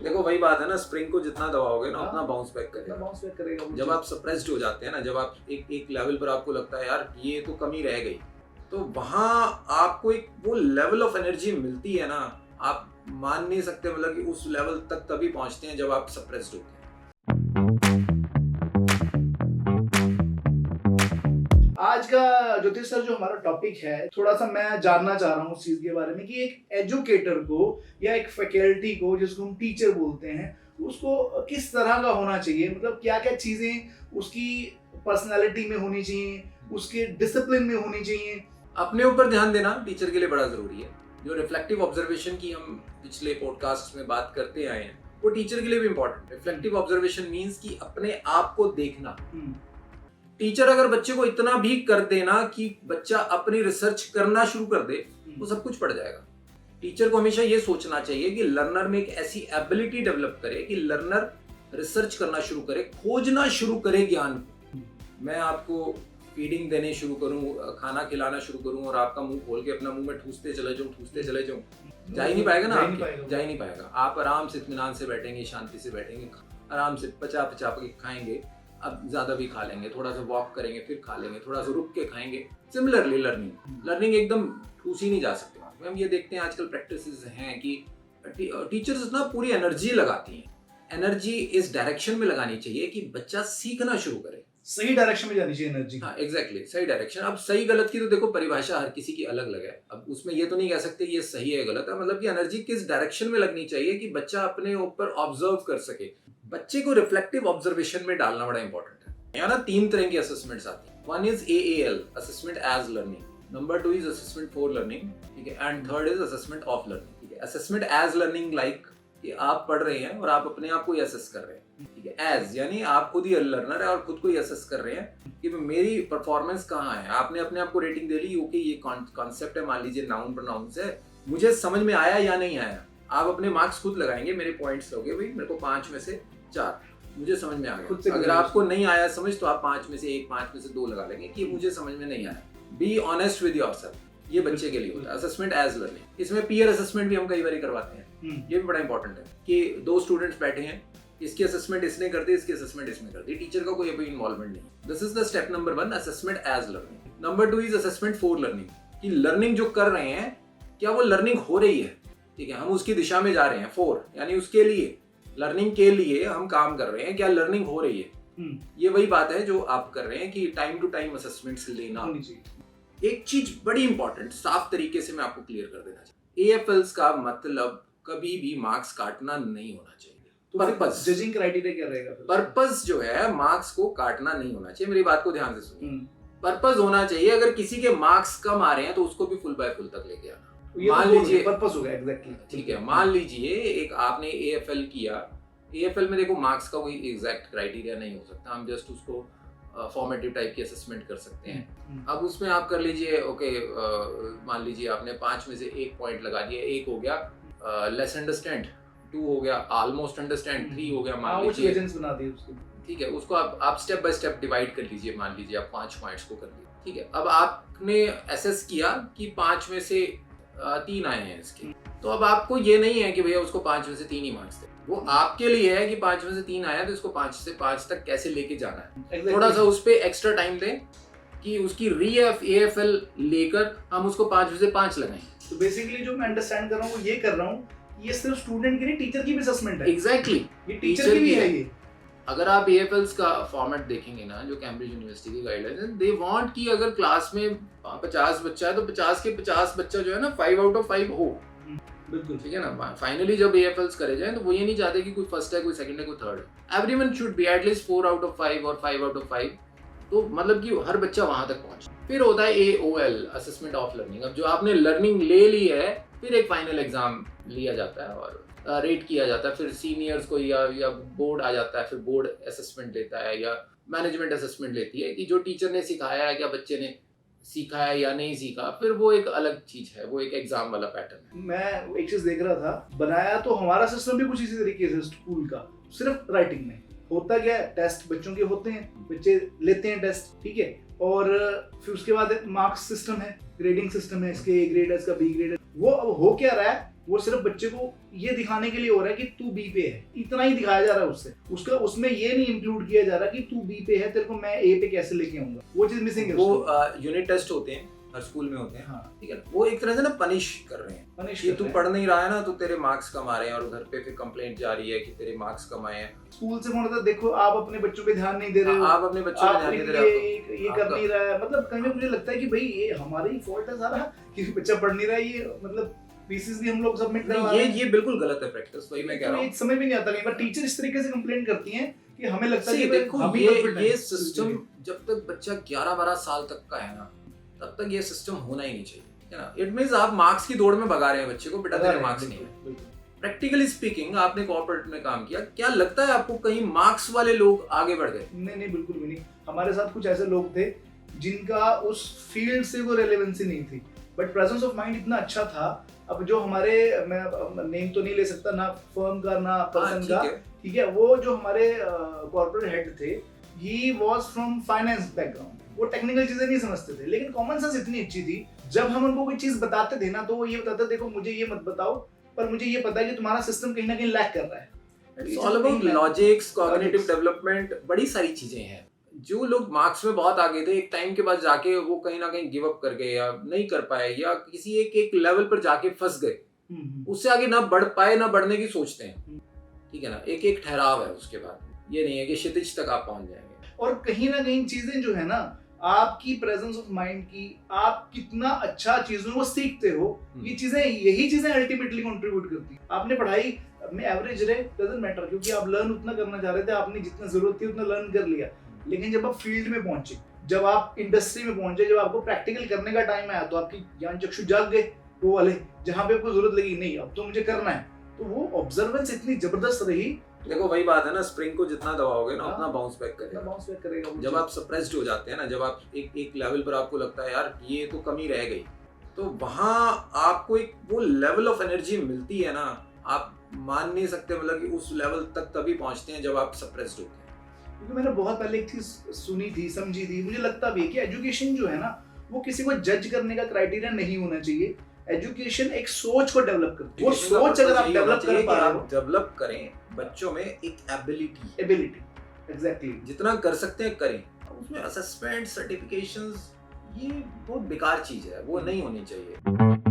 देखो वही बात है ना, स्प्रिंग को जितना दबाओगे ना उतना बाउंस बैक इतना करेगा। बाउंस बैक करेगा वो जब चीज़। आप सप्रेस्ड हो जाते हैं ना, जब आप एक लेवल पर आपको लगता है यार ये तो कमी रह गई, तो वहां आपको एक वो लेवल ऑफ एनर्जी मिलती है ना, आप मान नहीं सकते, मतलब कि उस लेवल तक तभी पहुंचते हैं जब आप सप्रेस्ड होते हैं। आज का ज्योतिष सर जो हमारा टॉपिक है, थोड़ा सा मैं जानना चाह रहा हूँ उस चीज के बारे में कि एक एजुकेटर को या एक फैकल्टी को, जिसको हम टीचर बोलते हैं, उसको किस तरह का होना चाहिए, मतलब क्या क्या चीजें उसकी पर्सनालिटी में होनी चाहिए, उसके डिसिप्लिन में होनी चाहिए। अपने ऊपर ध्यान देना टीचर के लिए बड़ा जरूरी है। जो रिफ्लेक्टिव ऑब्जर्वेशन की हम पिछले पॉडकास्ट में बात करते आए हैं, वो टीचर के लिए भी इंपॉर्टेंट है। रिफ्लेक्टिव ऑब्जर्वेशन मींस कि अपने आप को देखना। टीचर अगर बच्चे को इतना भी कर देना कि बच्चा अपनी रिसर्च करना शुरू कर दे, वो सब कुछ पड़ जाएगा। टीचर को हमेशा ये सोचना चाहिए कि लर्नर में एक ऐसी एबिलिटी डेवलप करे कि लर्नर रिसर्च करना शुरू करे, खोजना शुरू करे ज्ञान को। मैं आपको फीडिंग देने शुरू करूं, खाना खिलाना शुरू करूं और आपका मुंह खोल के अपना मुंह में ठूसते चले जाऊं, जा ही नहीं पाएगा ना, जा ही नहीं पाएगा। आप आराम से इत्मीनान से बैठेंगे, शांति से बैठेंगे, आराम से पचा के खाएंगे। अब ज्यादा भी खा लेंगे, थोड़ा सा वॉक करेंगे, फिर खा लेंगे, थोड़ा सा रुक के खाएंगे। सिमिलरली लर्निंग एकदम ठूस ही नहीं जा सकते। हम ये देखते हैं आजकल प्रैक्टिसेस हैं कि टीचर्स ना पूरी एनर्जी लगाती हैं। एनर्जी इस डायरेक्शन में लगानी चाहिए कि बच्चा सीखना शुरू करे, सही डायरेक्शन में जानी चाहिए एनर्जी। हाँ एग्जैक्टली, सही डायरेक्शन। अब सही गलत की तो देखो परिभाषा हर किसी की अलग अलग है। अब उसमें ये तो नहीं कह सकते ये सही है गलत है, मतलब कि एनर्जी किस डायरेक्शन में लगनी चाहिए कि बच्चा अपने ऊपर ऑब्जर्व कर सके। बच्चे को रिफ्लेक्टिव ऑब्जर्वेशन में डालना बड़ा इंपॉर्टेंट है। यहाँ ना 3 तरह की असेसमेंट्स आती है। One is AAL, assessment as learning. Number 2 is assessment for learning, ठीक है, and third is assessment of learning, ठीक है। असेसमेंट एज लर्निंग लाइक कि आप पढ़ रहे हैं और आप अपने आप को ही असेस कर रहे हैं, ठीक है। एज यानी आप खुद ही लर्नर है और खुद को ही असेस कर रहे हैं कि मेरी परफॉर्मेंस कहाँ है। आपने अपने आप को रेटिंग दे ली, ओके ये कॉन्सेप्ट है, मान लीजिए नाउन प्रोनाउंस है, मुझे समझ में आया या नहीं आया। आप अपने मार्क्स खुद लगाएंगे, मेरे पॉइंट्स लोगे, भाई मेरे को 5 में से 4 मुझे समझ में आ गया। अगर आपको नहीं आया समझ तो आप 5 में से 1, 5 में से 2 लगा लेंगे कि मुझे समझ में नहीं आया। बी ऑनेस्ट विद योरसेल्फ, ये बच्चे के लिए होता है असेसमेंट एज लर्निंग। इसमें पीयर असेसमेंट भी हम कई बार करवाते हैं, ये भी बड़ा इंपॉर्टेंट है कि 2 स्टूडेंट्स बैठे हैं, इसकी असेसमेंट इसने कर दी, इसकी असेसमेंट इसमें कर दी, टीचर का कोई इन्वॉल्वमेंट नहीं। This is the step number 1, assessment as learning. Number 2 is assessment for learning, कि लर्निंग जो कर रहे हैं क्या वो लर्निंग हो रही है, ठीक है, हम उसकी दिशा में जा रहे हैं। फॉर यानी उसके लिए, लर्निंग के लिए हम काम कर रहे हैं, क्या लर्निंग हो रही है। ये वही बात है जो आप कर रहे हैं कि टाइम टू टाइम असेसमेंट्स लेना। एक चीज बड़ी इंपॉर्टेंट साफ तरीके से मैं आपको क्लियर कर देना चाहिए, AFLs का मतलब कभी भी मार्क्स काटना नहीं होना चाहिए। तो पर्पस, जजिंग क्राइटेरिया क्या रहेगा? पर्पस जो है मार्क्स को काटना नहीं होना चाहिए। मेरी बात को ध्यान से सुनिए। पर्पस होना चाहिए, अगर किसी के मार्क्स कम आ रहे हैं तो उसको भी फुल बाय फुल तक लेके आना। मान लीजिए पर्पस होगा, एग्जैक्टली, ठीक है। मान लीजिए एक आपने AFL किया, AFL में देखो मार्क्स का कोई एग्जैक्ट क्राइटेरिया नहीं हो सकता, हम जस्ट उसको फॉर्मेटिव टाइप की असेसमेंट कर सकते हैं। अब उसमें आप कर लीजिए, ओके मान लीजिए आपने 5 में से 1 पॉइंट लगा दिया, 1 हो गया लेस अंडरस्टैंड, 2 हो गया ऑलमोस्ट अंडरस्टैंड, 3 हो गया मान लीजिए बना दिए उसको, ठीक है। उसको आप स्टेप बाय स्टेप डिवाइड कर लीजिए, मान लीजिए आप 5 पॉइंट्स को कर लीजिए, ठीक है। अब आपने एसेस किया कि 5 में से 3 आए हैं इसके, तो अब आपको ये नहीं है कि भैया उसको 5 में से 3 ही मार्क्स दे, वो आपके लिए है कि 5 में से 3 आया तो इसको 5 से 5 तक कैसे लेके जाना है। exactly. थोड़ा सा उस पर एक्स्ट्रा टाइम दें कि उसकी AFL लेकर हम उसको 5 में से 5 लगाएं। तो बेसिकली जो मैं अंडरस्टैंड कर रहा हूँ वो ये कर रहा हूँ, ये सिर्फ स्टूडेंट की नहीं, टीचर की भी असेसमेंट है। एग्जैक्टली, ये टीचर की भी है। ये अगर आप AFLs का फॉर्मेट देखेंगे ना, जो कैम्ब्रिज यूनिवर्सिटी की गाइडलाइंस है, दे वांट कि अगर क्लास में 50 बच्चा है तो 50 के 50 बच्चा जो है ना 5 आउट ऑफ 5 हो, बिल्कुल, ठीक है ना। फाइनली जब AFLs करे जाए तो वो ये नहीं चाहते कि कोई फर्स्ट है, कोई सेकंड है, कोई थर्ड है। Everyone should be at least 4 out of 5 और 5 आउट ऑफ 5, तो मतलब कि हर बच्चा वहां तक पहुंचे। फिर होता है AOL, असेसमेंट ऑफ लर्निंग। अब जो आपने लर्निंग ले ली है, फिर एक फाइनल एग्जाम लिया जाता है और रेट किया जाता है। फिर सीनियर्स को या बोर्ड आ जाता है, फिर बोर्ड असेसमेंट लेता है या मैनेजमेंट असेसमेंट लेती है कि जो टीचर ने सिखाया है क्या बच्चे ने सीखा है या नहीं सीखा। फिर वो एक अलग चीज है, वो एक एग्जाम वाला पैटर्न है। मैं एक चीज देख रहा था, बनाया तो हमारा सिस्टम भी कुछ इसी तरीके से स्कूल का, सिर्फ राइटिंग में होता क्या है, टेस्ट बच्चों के होते हैं, बच्चे लेते हैं टेस्ट, ठीक है, और फिर उसके बाद मार्क्स सिस्टम है, ग्रेडिंग सिस्टम है, इसके A ग्रेड है, इसका B ग्रेड है। वो अब हो क्या रहा है वो सिर्फ बच्चे को ये दिखाने के लिए हो रहा है कि तू बी पे है, इतना ही दिखाया जा रहा है उससे, उसका उसमें ये नहीं इंक्लूड किया जा रहा कि तू बी पे है, तेरे को मैं ए पे कैसे लेके आऊंगा, वो चीज मिसिंग है। वो यूनिट टेस्ट होते हैं, हर स्कूल में होते हैं, हाँ, ठीक है, वो एक तरह से ना पनिश कर रहे हैं पनिश कि तू पढ़ नहीं रहा है ना, तो तेरे मार्क्स कम आ रहे हैं, और घर पे फिर कंप्लेंट जा रही है कि तेरे मार्क्स कम आए हैं। स्कूल से होता देखो आप अपने बच्चों पे ध्यान नहीं दे रहे हो, आप अपने बच्चों पे ध्यान नहीं दे रहे हो, ये कर नहीं रहा है, मतलब कहीं मुझे लगता है कि भाई ये हमारा ही फॉल्ट है सारा कि बच्चा पढ़ नहीं रहा है, ये मतलब पीसीस भी हम लोग सबमिट करवा रहे हैं। ये बिल्कुल गलत है प्रैक्टिस, वही मैं कह रहा हूँ। समझ भी नहीं आता, नहीं पर टीचर इस तरीके से कंप्लेंट करती हैं कि हमें लगता है कि देखो ये सिस्टम जब तक बच्चा 11-12 साल तक का है ना, तब तक ये सिस्टम होना ही नहीं चाहिए, है ना। इट मींस आप मार्क्स की दौड़ में भगा रहे हैं बच्चे को, बेटा तेरे मार्क्स नहीं है। प्रैक्टिकली स्पीकिंग, आपने कॉर्पोरेट में काम किया, क्या लगता है आपको कहीं मार्क्स वाले लोग आगे बढ़ गए? नहीं, बिल्कुल भी नहीं। हमारे साथ कुछ ऐसे लोग थे जिनका उस फील्ड से वो रेलेवेंसी नहीं थी, बट प्रेजेंस ऑफ माइंड इतना अच्छा था। अब जो हमारे, मैं नेम तो नहीं ले सकता ना फर्म का ना पर्सन का, ठीक है, वो जो हमारे कॉर्पोरेट हेड थे, he was from finance background, वो टेक्निकल चीजें नहीं समझते थे, लेकिन कॉमन सेंस इतनी अच्छी थी, जब हम उनको कोई चीज बताते थे ना, तो वो ये बताते, देखो मुझे ये मत बताओ, पर मुझे ये पता है कि तुम्हारा सिस्टम कहीं ना कहीं लैक कर रहा है। It's all about logics, cognitive development, बड़ी सारी चीजें हैं। जो लोग मार्क्स में बहुत आगे थे, एक टाइम के बाद जाके वो कहीं ना कहीं गिव अप कर गए, या नहीं कर पाए, या किसी एक लेवल पर जाके फंस गए, उससे आगे ना बढ़ पाए, ना बढ़ने की सोचते हैं, ठीक है ना। एक ठहराव है उसके बाद, ये नहीं है कि क्षितिज तक आप पहुंच जाएंगे। और कहीं ना कहीं चीजें जो है ना, आपकी प्रेजेंस ऑफ माइंड की, आप कितना अच्छा चीजों को सीखते हो, ये चीजें, यही चीजें अल्टीमेटली कंट्रीब्यूट करती है। आपने पढ़ाई में एवरेज रहे, डजंट मैटर, क्योंकि आप लर्न उतना करना चाह रहे थे, आपने जितना जरूरत थी उतना लर्न कर लिया, लेकिन जब आप फील्ड में पहुंचे, जब आप इंडस्ट्री में पहुंचे, जब आपको प्रैक्टिकल करने का टाइम आया, तो आपकी ज्ञान चक्षु जाग गए, वो वाले जहां पे आपको जरूरत लगी, नहीं अब तो मुझे करना है, तो वो ऑब्जर्वेंस इतनी जबरदस्त रही। देखो वही बात है ना, स्प्रिंग को जितना दबाओगे ना, उतना बाउंस बैक करेगा। जब आप सप्रेस्ड हो जाते हैं ना, जब आप एक लेवल पर आपको लगता है यार ये तो कमी रह गई, तो वहां आपको एक वो लेवल ऑफ एनर्जी मिलती है ना, आप मान नहीं सकते, मतलब कि उस लेवल तक तभी पहुंचते हैं जब आप सप्रेस्ड होते हैं। क्योंकि मैंने बहुत पहले एक चीज सुनी थी, समझी थी, मुझे लगता भी है कि एजुकेशन जो है ना, वो किसी को जज करने का क्राइटेरिया नहीं होना चाहिए। एजुकेशन एक सोच को डेवलप करती है, वो सोच अगर आप डेवलप कर पा रहे हो, डेवलप करें बच्चों में एक एबिलिटी एग्जैक्टली, जितना कर सकते हैं करें। उसमें असेसमेंट, सर्टिफिकेशंस, ये बहुत बेकार चीज है, वो नहीं होनी चाहिए।